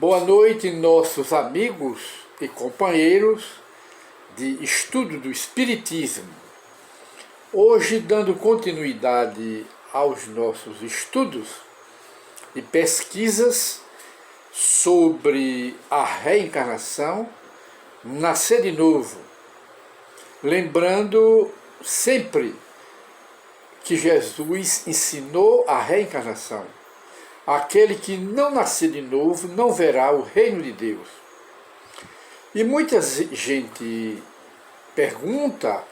Boa noite, nossos amigos e companheiros de estudo do Espiritismo. Hoje, dando continuidade aos nossos estudos e pesquisas sobre a reencarnação, nascer de novo, lembrando sempre que Jesus ensinou a reencarnação. Aquele que não nascer de novo não verá o reino de Deus. E muita gente pergunta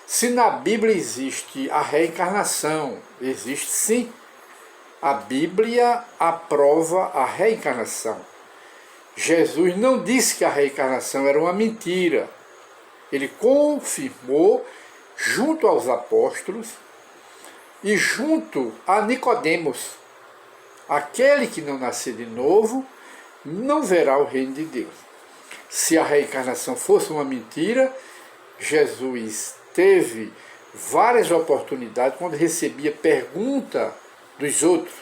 se na Bíblia existe a reencarnação. Existe sim. A Bíblia aprova a reencarnação. Jesus não disse que a reencarnação era uma mentira. Ele confirmou junto aos apóstolos e junto a Nicodemos: aquele que não nascer de novo não verá o reino de Deus. Se a reencarnação fosse uma mentira, Jesus teve várias oportunidades quando recebia pergunta dos outros.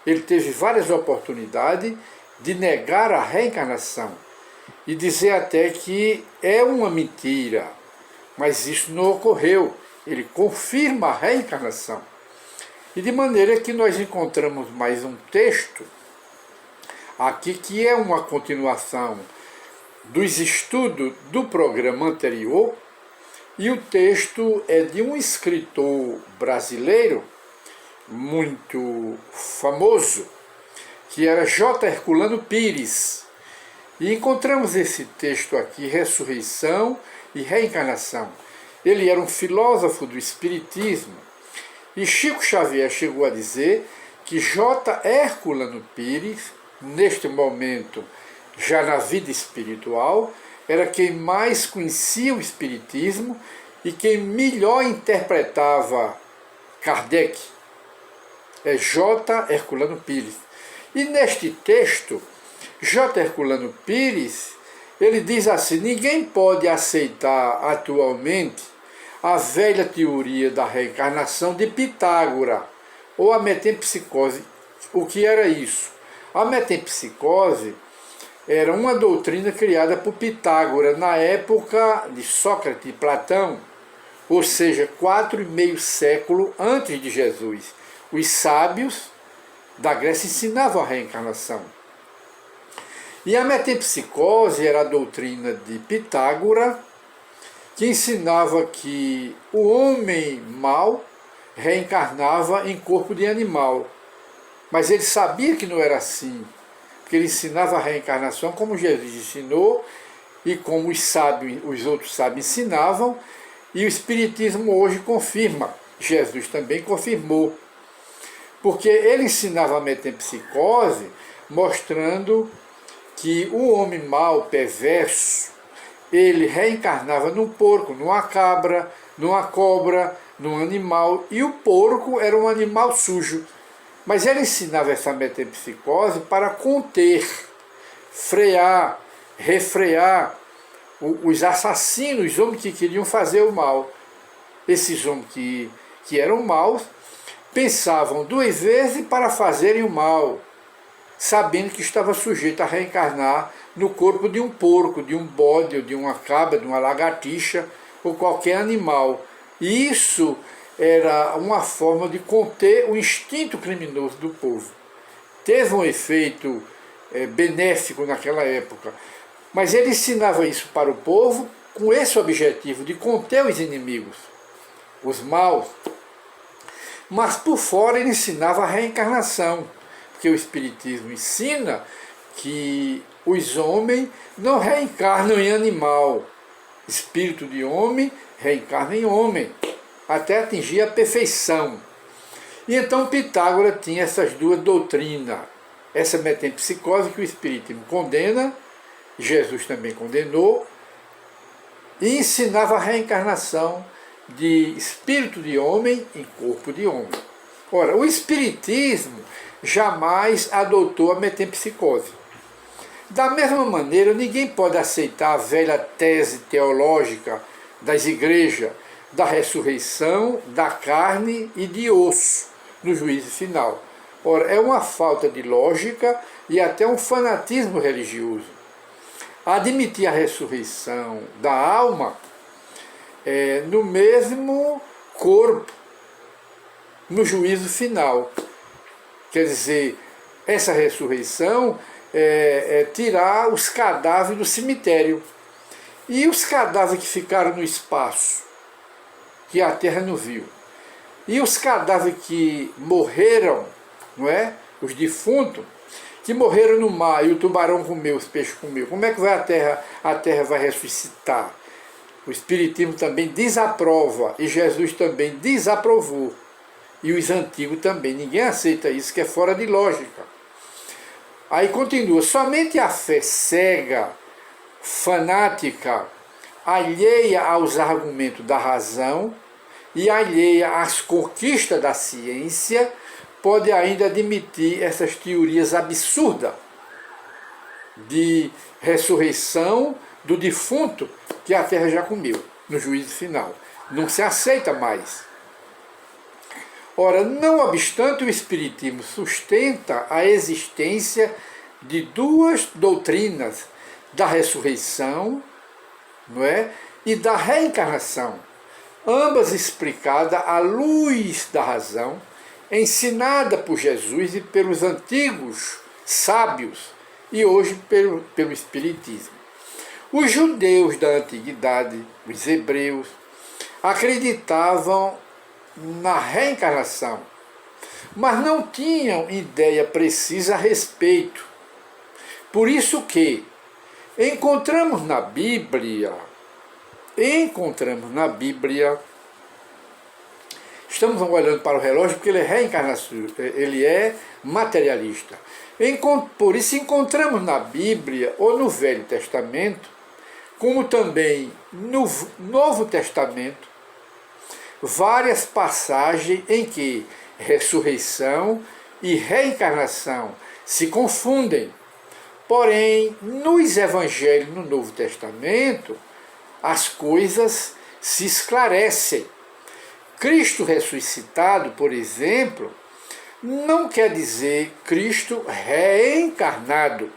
Ele teve várias oportunidades de negar a reencarnação e dizer até que é uma mentira, mas isso não ocorreu. Ele confirma a reencarnação. E de maneira que nós encontramos mais um texto aqui que é uma continuação dos estudos do programa anterior, e o texto é de um escritor brasileiro muito famoso, que era J. Herculano Pires. E encontramos esse texto aqui, Ressurreição e Reencarnação. Ele era um filósofo do Espiritismo. E Chico Xavier chegou a dizer que J. Herculano Pires, neste momento, já na vida espiritual, era quem mais conhecia o Espiritismo e quem melhor interpretava Kardec. É J. Herculano Pires. E neste texto, J. Herculano Pires, ele diz assim: ninguém pode aceitar atualmente a velha teoria da reencarnação de Pitágora, ou a metempsicose. O que era isso? A metempsicose era uma doutrina criada por Pitágora na época de Sócrates e Platão, ou seja, 4,5 séculos antes de Jesus. Os sábios da Grécia ensinavam a reencarnação. E a metempsicose era a doutrina de Pitágora, que ensinava que o homem mau reencarnava em corpo de animal. Mas ele sabia que não era assim, porque ele ensinava a reencarnação como Jesus ensinou e como os outros sábios ensinavam, e o Espiritismo hoje confirma. Jesus também confirmou, porque ele ensinava a metempsicose mostrando que o homem mau, perverso, ele reencarnava num porco, numa cabra, numa cobra, num animal, e o porco era um animal sujo. Mas ele ensinava essa metempsicose para conter, frear, refrear os assassinos, os homens que queriam fazer o mal. Esses homens que eram maus pensavam 2 vezes para fazerem o mal, sabendo que estava sujeito a reencarnar no corpo de um porco, de um bode, ou de uma cabra, de uma lagartixa, ou qualquer animal. E isso era uma forma de conter o instinto criminoso do povo. Teve um efeito benéfico naquela época, mas ele ensinava isso para o povo com esse objetivo, de conter os inimigos, os maus. Mas por fora ele ensinava a reencarnação, porque o Espiritismo ensina que os homens não reencarnam em animal. Espírito de homem reencarna em homem, até atingir a perfeição. E então Pitágoras tinha essas duas doutrinas. Essa metempsicose que o Espiritismo condena, Jesus também condenou, e ensinava a reencarnação de espírito de homem em corpo de homem. Ora, o Espiritismo jamais adotou a metempsicose. Da mesma maneira, ninguém pode aceitar a velha tese teológica das igrejas da ressurreição da carne e de osso no juízo final. Ora, é uma falta de lógica e até um fanatismo religioso. Admitir a ressurreição da alma no mesmo corpo, no juízo final. Quer dizer, essa ressurreição é tirar os cadáveres do cemitério. E os cadáveres que ficaram no espaço, que a terra não viu. E os cadáveres que morreram, não é? Os defuntos, que morreram no mar e o tubarão comeu, os peixes comeu. Como é que vai a terra vai ressuscitar? O Espiritismo também desaprova, e Jesus também desaprovou. E os antigos também, ninguém aceita isso, que é fora de lógica. Aí continua, somente a fé cega, fanática, alheia aos argumentos da razão e alheia às conquistas da ciência, pode ainda admitir essas teorias absurdas de ressurreição do defunto que a terra já comeu, no juízo final. Não se aceita mais. Ora, não obstante, o Espiritismo sustenta a existência de duas doutrinas, da ressurreição, não é? E da reencarnação, ambas explicadas à luz da razão, ensinada por Jesus e pelos antigos sábios, e hoje pelo Espiritismo. Os judeus da antiguidade, os hebreus, acreditavam na reencarnação, mas não tinham ideia precisa a respeito. Por isso que encontramos na Bíblia, estamos olhando para o relógio porque ele é reencarnação, ele é materialista. Por isso encontramos na Bíblia, ou no Velho Testamento, como também no Novo Testamento, várias passagens em que ressurreição e reencarnação se confundem. Porém, nos Evangelhos, no Novo Testamento, as coisas se esclarecem. Cristo ressuscitado, por exemplo, não quer dizer Cristo reencarnado.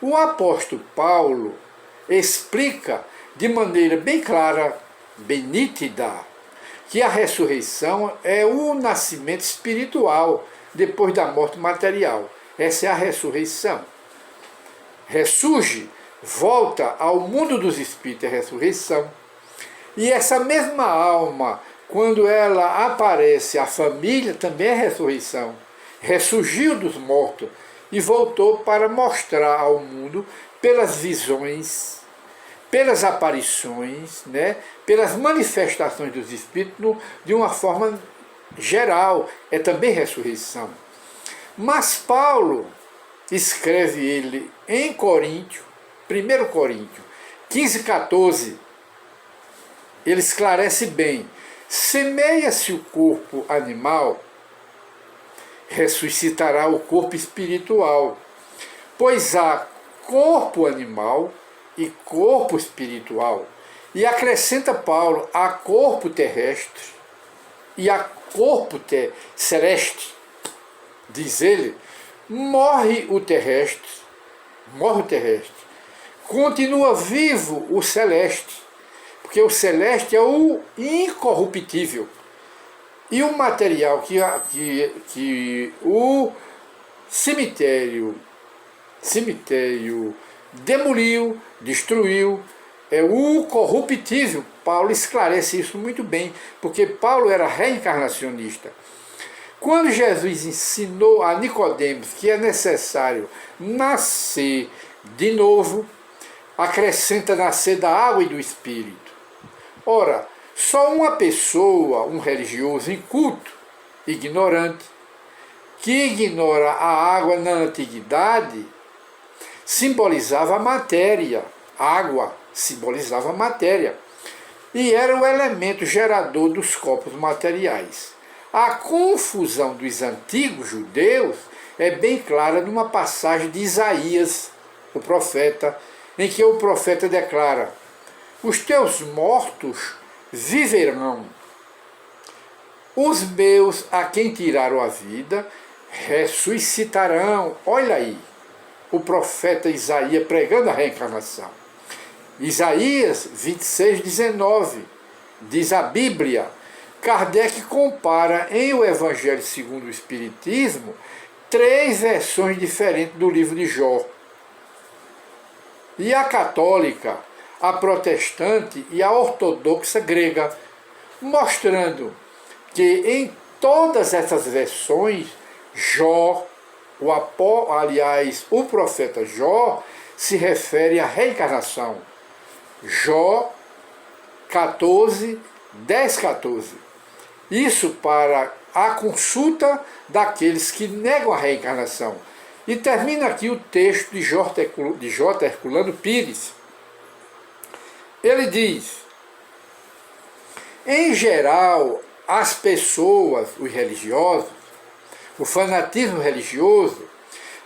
O apóstolo Paulo explica de maneira bem clara, bem nítida, que a ressurreição é o nascimento espiritual depois da morte material. Essa é a ressurreição. Ressurge, volta ao mundo dos espíritos, é a ressurreição. E essa mesma alma, quando ela aparece à família, também é ressurreição. Ressurgiu dos mortos e voltou para mostrar ao mundo, pelas visões, pelas aparições, né, pelas manifestações dos espíritos, de uma forma geral, é também ressurreição. Mas Paulo escreve ele em Coríntios, 1 Coríntios 15, 14, ele esclarece bem: semeia-se o corpo animal, ressuscitará o corpo espiritual, pois há corpo animal e corpo espiritual. E acrescenta Paulo: há corpo terrestre e há corpo celeste. Diz ele, morre o terrestre, continua vivo o celeste, porque o celeste é o incorruptível. E o material que o cemitério demoliu, destruiu, é o corruptível. Paulo esclarece isso muito bem, porque Paulo era reencarnacionista. Quando Jesus ensinou a Nicodemos que é necessário nascer de novo, acrescenta nascer da água e do Espírito. Ora, só uma pessoa, um religioso inculto, ignorante, que ignora a água na antiguidade, simbolizava a matéria. A água simbolizava a matéria e era o elemento gerador dos corpos materiais. A confusão dos antigos judeus é bem clara numa passagem de Isaías, o profeta, em que o profeta declara: os teus mortos viverão, os meus a quem tiraram a vida ressuscitarão. Olha aí, o profeta Isaías pregando a reencarnação. Isaías 26:19, diz a Bíblia. Kardec compara em O Evangelho segundo o Espiritismo 3 versões diferentes do livro de Jó. E a católica, a protestante e a ortodoxa grega, mostrando que em todas essas versões, Jó, o profeta Jó, se refere à reencarnação. Jó 14, 10, 14. Isso para a consulta daqueles que negam a reencarnação. E termina aqui o texto de J. Herculano Pires. Ele diz: em geral, as pessoas, os religiosos, o fanatismo religioso,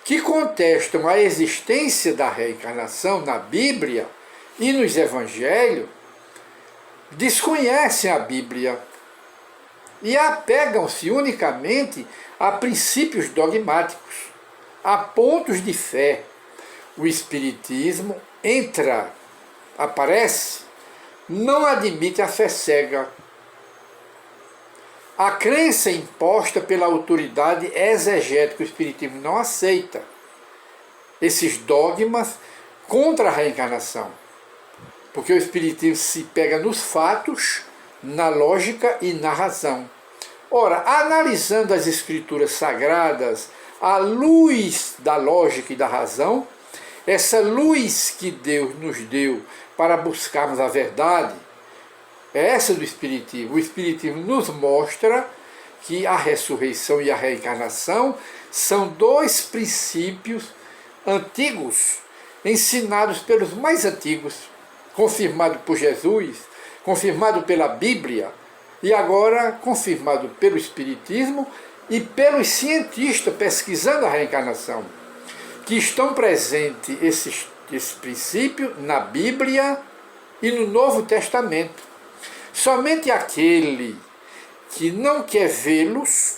que contestam a existência da reencarnação na Bíblia e nos Evangelhos, desconhecem a Bíblia e apegam-se unicamente a princípios dogmáticos, a pontos de fé. O Espiritismo aparece, não admite a fé cega. A crença imposta pela autoridade exegética, o Espiritismo não aceita esses dogmas contra a reencarnação, porque o Espiritismo se pega nos fatos, na lógica e na razão. Ora, analisando as escrituras sagradas à luz da lógica e da razão, essa luz que Deus nos deu para buscarmos a verdade, é essa do Espiritismo. O Espiritismo nos mostra que a ressurreição e a reencarnação são 2 princípios antigos, ensinados pelos mais antigos, confirmado por Jesus, confirmado pela Bíblia e agora confirmado pelo Espiritismo e pelos cientistas pesquisando a reencarnação, que estão presentes esse princípio na Bíblia e no Novo Testamento. Somente aquele que não quer vê-los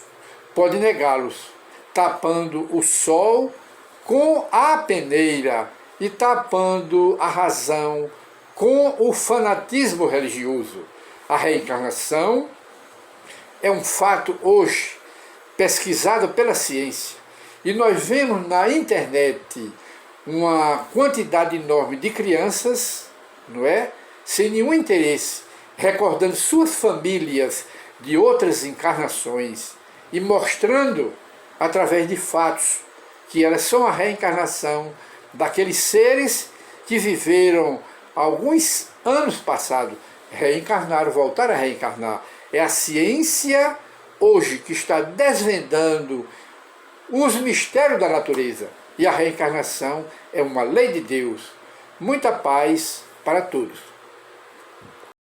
pode negá-los, tapando o sol com a peneira e tapando a razão com o fanatismo religioso. A reencarnação é um fato hoje pesquisado pela ciência. E nós vemos na internet uma quantidade enorme de crianças, não é? Sem nenhum interesse, recordando suas famílias de outras encarnações e mostrando, através de fatos, que elas são a reencarnação daqueles seres que viveram alguns anos passados, reencarnaram, voltaram a reencarnar. É a ciência hoje que está desvendando os mistérios da natureza. E a reencarnação é uma lei de Deus. Muita paz para todos.